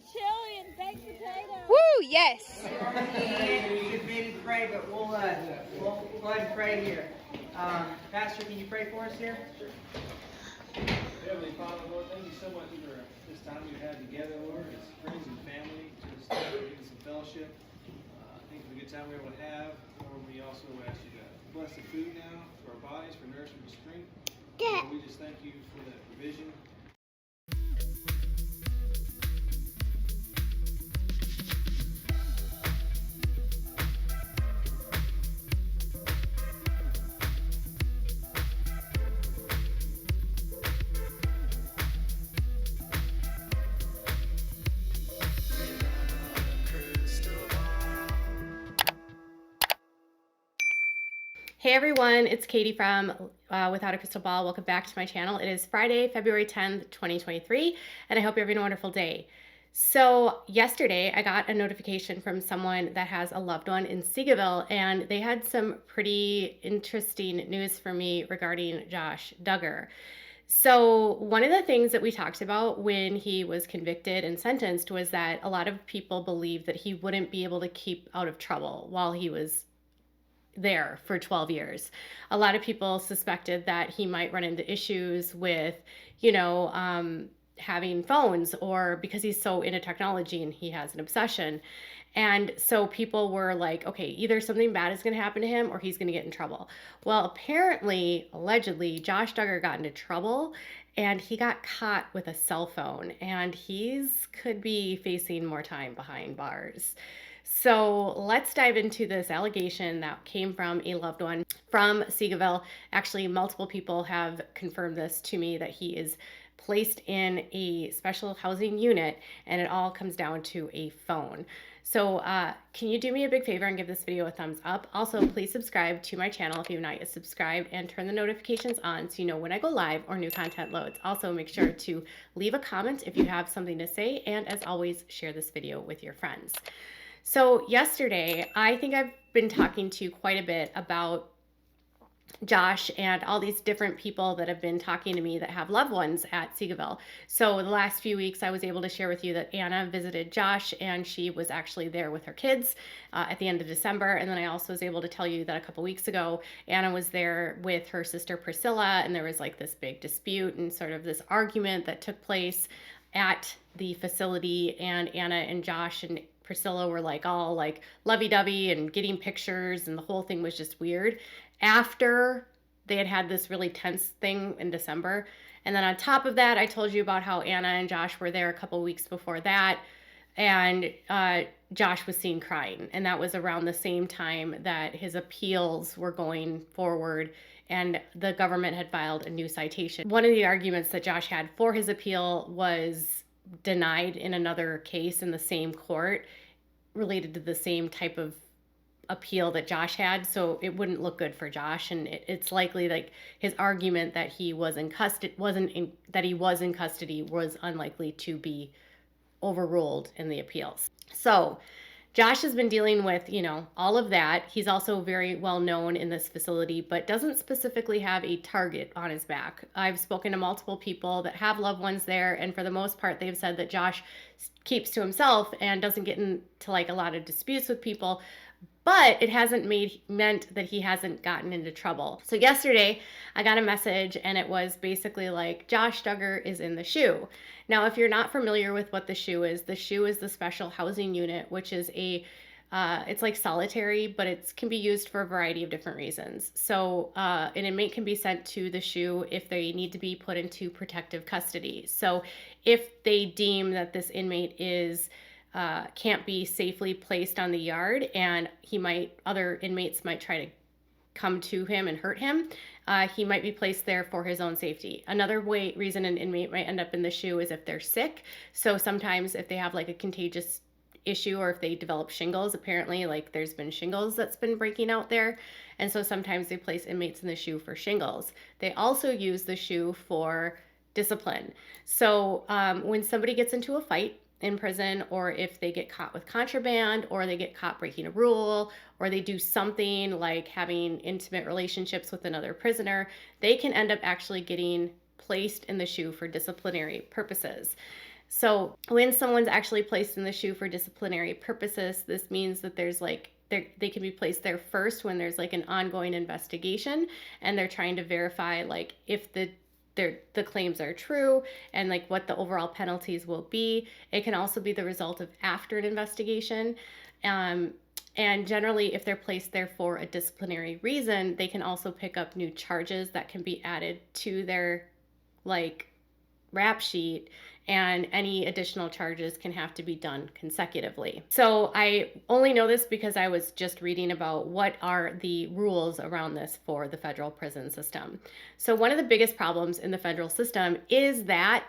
chili and baked potatoes. Woo, yes. You should maybe pray, but we'll go ahead and pray here. Pastor, can you pray for us here? Heavenly Father, Lord, thank you so much for this time we've had together, Lord, as friends and family, just getting some fellowship. Thank you for the good time we were able to have. Lord, we also ask you to bless the food now for our bodies, for nourishment and strength. Lord, we just thank you for that provision. Hey everyone, it's Katie from Without a Crystal Ball. Welcome back to my channel. It is Friday, February 10th, 2023, and I hope you're having a wonderful day. So yesterday I got a notification from someone that has a loved one in Seagaville, and they had some pretty interesting news for me regarding Josh Duggar. So one of the things that we talked about when he was convicted and sentenced was that a lot of people believed that he wouldn't be able to keep out of trouble while he was there for 12 years. A lot of people suspected that he might run into issues with, having phones, or because he's so into technology and he has an obsession. And so people were like, okay, either something bad is going to happen to him or he's going to get in trouble. Well, apparently, allegedly, Josh Duggar got into trouble and he got caught with a cell phone, and could be facing more time behind bars. So let's dive into this allegation that came from a loved one from Seagaville. Actually, multiple people have confirmed this to me, that he is placed in a special housing unit, and it all comes down to a phone. So can you do me a big favor and give this video a thumbs up? Also, please subscribe to my channel if you've not yet subscribed, and turn the notifications on so you know when I go live or new content loads. Also, make sure to leave a comment if you have something to say, and as always, share this video with your friends. So yesterday, I think I've been talking to you quite a bit about Josh and all these different people that have been talking to me that have loved ones at Seagaville. So the last few weeks, I was able to share with you that Anna visited Josh, and she was actually there with her kids at the end of December. And then I also was able to tell you that a couple weeks ago, Anna was there with her sister Priscilla, and there was like this big dispute and sort of this argument that took place at the facility, and Anna and Josh and Priscilla were like all like lovey-dovey and getting pictures, and the whole thing was just weird after they had this really tense thing in December. And then on top of that, I told you about how Anna and Josh were there a couple weeks before that, and Josh was seen crying, and that was around the same time that his appeals were going forward and the government had filed a new citation. One of the arguments that Josh had for his appeal was denied in another case in the same court related to the same type of appeal that Josh had, so it wouldn't look good for Josh, and it's likely like his argument that he was in custody was unlikely to be overruled in the appeals. So Josh has been dealing with, all of that. He's also very well known in this facility, but doesn't specifically have a target on his back. I've spoken to multiple people that have loved ones there, and for the most part, they've said that Josh keeps to himself and doesn't get into like a lot of disputes with people, but it hasn't meant that he hasn't gotten into trouble. So yesterday I got a message, and it was basically like, Josh Duggar is in the SHU. Now, if you're not familiar with what the SHU is the special housing unit, which is it's like solitary, but it can be used for a variety of different reasons. So an inmate can be sent to the SHU if they need to be put into protective custody. So if they deem that this inmate can't be safely placed on the yard, and other inmates might try to come to him and hurt him, he might be placed there for his own safety. Another reason an inmate might end up in the SHU is if they're sick. So sometimes if they have like a contagious issue, or if they develop shingles, apparently like there's been shingles that's been breaking out there. And so sometimes they place inmates in the SHU for shingles. They also use the SHU for discipline. So when somebody gets into a fight in prison, or if they get caught with contraband, or they get caught breaking a rule, or they do something like having intimate relationships with another prisoner, they can end up actually getting placed in the SHU for disciplinary purposes. So when someone's actually placed in the SHU for disciplinary purposes, this means that there's like they can be placed there first when there's like an ongoing investigation and they're trying to verify like if the claims are true and like what the overall penalties will be. It can also be the result of after an investigation. And generally, if they're placed there for a disciplinary reason, they can also pick up new charges that can be added to their like rap sheet, and any additional charges can have to be done consecutively. So I only know this because I was just reading about what are the rules around this for the federal prison system. So one of the biggest problems in the federal system is that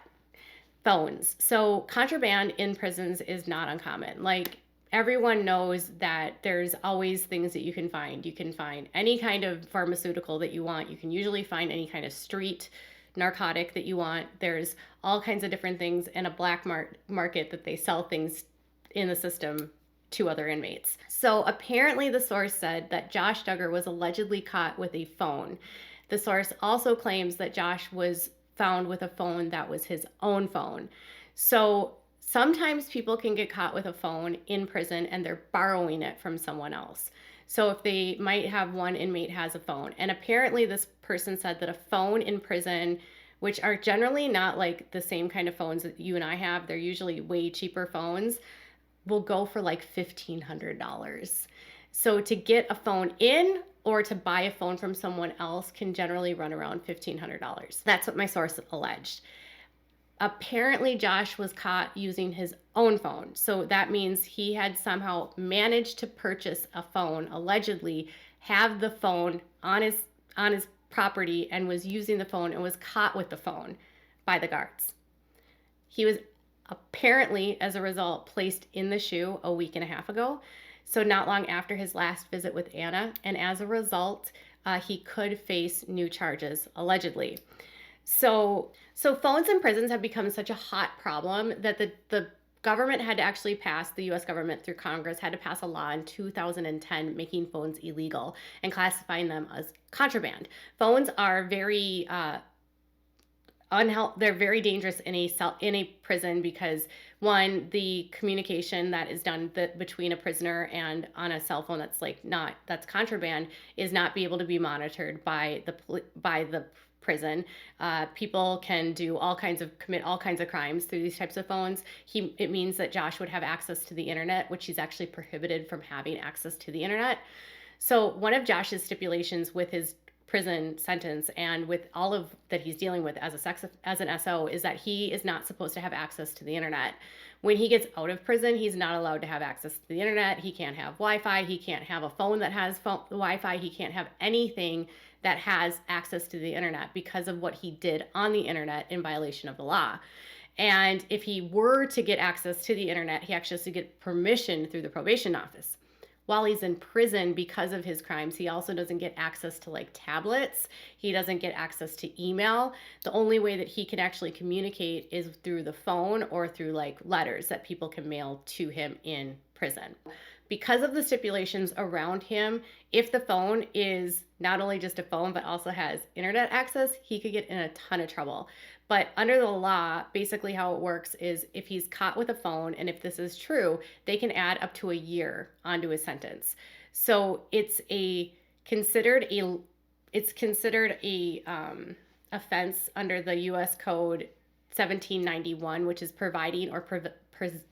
phones. So contraband in prisons is not uncommon. Like everyone knows that there's always things that you can find. You can find any kind of pharmaceutical that you want. You can usually find any kind of street narcotic that you want. There's all kinds of different things in a black market that they sell things in the system to other inmates. So apparently the source said that Josh Duggar was allegedly caught with a phone. The source also claims that Josh was found with a phone that was his own phone. So sometimes people can get caught with a phone in prison and they're borrowing it from someone else. So if they might have one inmate has a phone, and apparently this person said that a phone in prison, which are generally not like the same kind of phones that you and I have, they're usually way cheaper phones, will go for like $1,500. So to get a phone in or to buy a phone from someone else can generally run around $1,500. That's what my source alleged. Apparently Josh was caught using his own phone. So that means he had somehow managed to purchase a phone, allegedly have the phone on his property and was using the phone and was caught with the phone by the guards. He was apparently, as a result, placed in the SHU a week and a half ago. So not long after his last visit with Anna. And as a result, he could face new charges, allegedly. So phones in prisons have become such a hot problem that the government had to actually pass, the U.S. government through Congress had to pass a law in 2010 making phones illegal and classifying them as contraband. Phones are very they're very dangerous in a prison because one, the communication that is done between a prisoner and on a cell phone that's contraband is not be able to be monitored by the prison. People can commit all kinds of crimes through these types of phones. It means that Josh would have access to the internet, which he's actually prohibited from having access to the internet. So one of Josh's stipulations with his prison sentence and with all of that he's dealing with as an SO is that he is not supposed to have access to the internet. When he gets out of prison, he's not allowed to have access to the internet. He can't have Wi-Fi. He can't have a phone that has Wi-Fi. He can't have anything that has access to the internet because of what he did on the internet in violation of the law. And if he were to get access to the internet, he actually has to get permission through the probation office. While he's in prison because of his crimes, he also doesn't get access to like tablets. He doesn't get access to email. The only way that he can actually communicate is through the phone or through like letters that people can mail to him in prison. Because of the stipulations around him, if the phone is not only just a phone but also has internet access, he could get in a ton of trouble. But under the law, basically how it works is if he's caught with a phone, and if this is true, they can add up to a year onto his sentence. So it's considered a offense under the U.S. Code 1791, which is providing or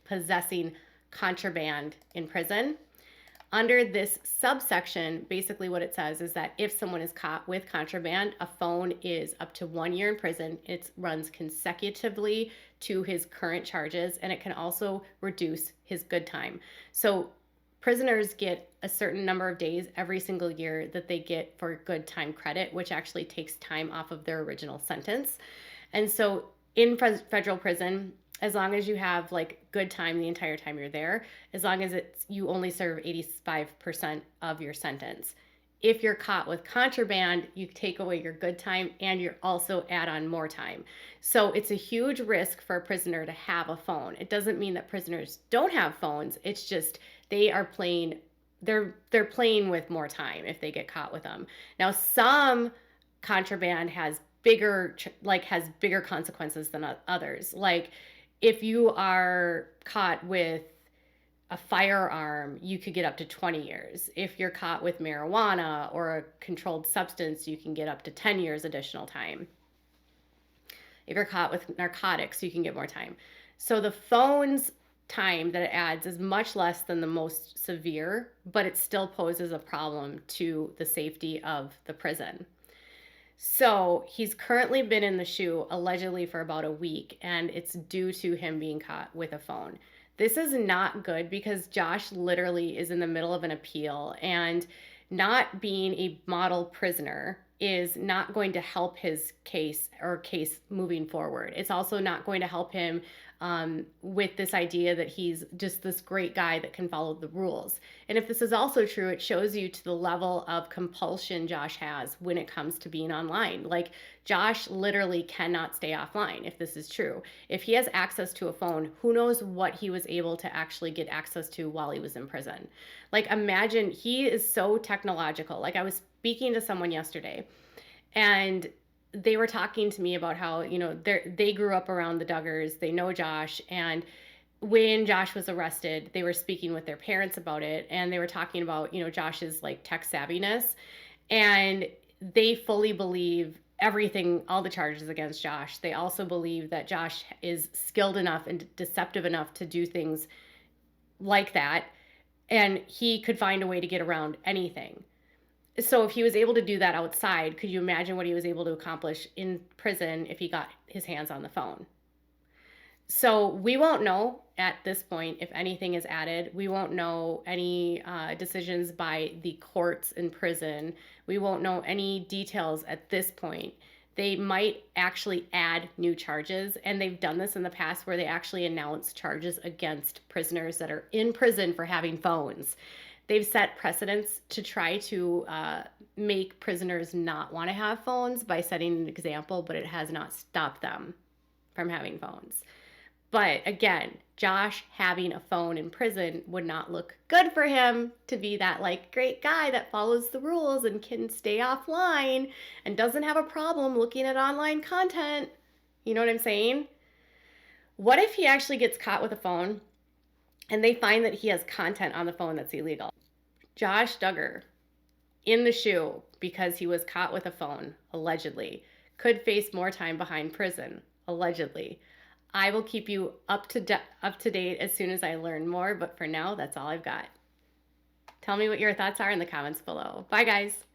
possessing contraband in prison. Under this subsection, basically what it says is that if someone is caught with contraband, a phone is up to 1 year in prison. It runs consecutively to his current charges, and it can also reduce his good time. So prisoners get a certain number of days every single year that they get for good time credit, which actually takes time off of their original sentence. And so in federal prison, as long as you have like good time the entire time you're there, as long as you only serve 85% of your sentence. If you're caught with contraband, you take away your good time and you also add on more time. So it's a huge risk for a prisoner to have a phone. It doesn't mean that prisoners don't have phones. It's just they're playing with more time if they get caught with them. Now, some contraband has bigger consequences than others. Like If you are caught with a firearm, you could get up to 20 years. If you're caught with marijuana or a controlled substance, you can get up to 10 years additional time. If you're caught with narcotics, you can get more time. So the phone's time that it adds is much less than the most severe, but it still poses a problem to the safety of the prison. So he's currently been in the SHU allegedly for about a week, and it's due to him being caught with a phone. This is not good because Josh literally is in the middle of an appeal, and not being a model prisoner is not going to help his case moving forward. It's also not going to help him with this idea that he's just this great guy that can follow the rules. And if this is also true, it shows you to the level of compulsion Josh has when it comes to being online. Like, Josh literally cannot stay offline if this is true. If he has access to a phone, who knows what he was able to actually get access to while he was in prison. Like, imagine, he is so technological. Like, I was speaking to someone yesterday, and they were talking to me about how, they grew up around the Duggars, they know Josh, and when Josh was arrested, they were speaking with their parents about it, and they were talking about, Josh's like tech savviness, and they fully believe everything, all the charges against Josh. They also believe that Josh is skilled enough and deceptive enough to do things like that, and he could find a way to get around anything. So if he was able to do that outside, could you imagine what he was able to accomplish in prison if he got his hands on the phone? So we won't know at this point if anything is added. We won't know any decisions by the courts in prison. We won't know any details at this point. They might actually add new charges, and they've done this in the past where they actually announce charges against prisoners that are in prison for having phones. They've set precedents to try to make prisoners not want to have phones by setting an example, but it has not stopped them from having phones. But again, Josh having a phone in prison would not look good for him to be that like great guy that follows the rules and can stay offline and doesn't have a problem looking at online content. You know what I'm saying? What if he actually gets caught with a phone and they find that he has content on the phone that's illegal? Josh Duggar, in the SHU because he was caught with a phone, allegedly, could face more time behind prison, allegedly. I will keep you up to date as soon as I learn more, but for now, that's all I've got. Tell me what your thoughts are in the comments below. Bye, guys.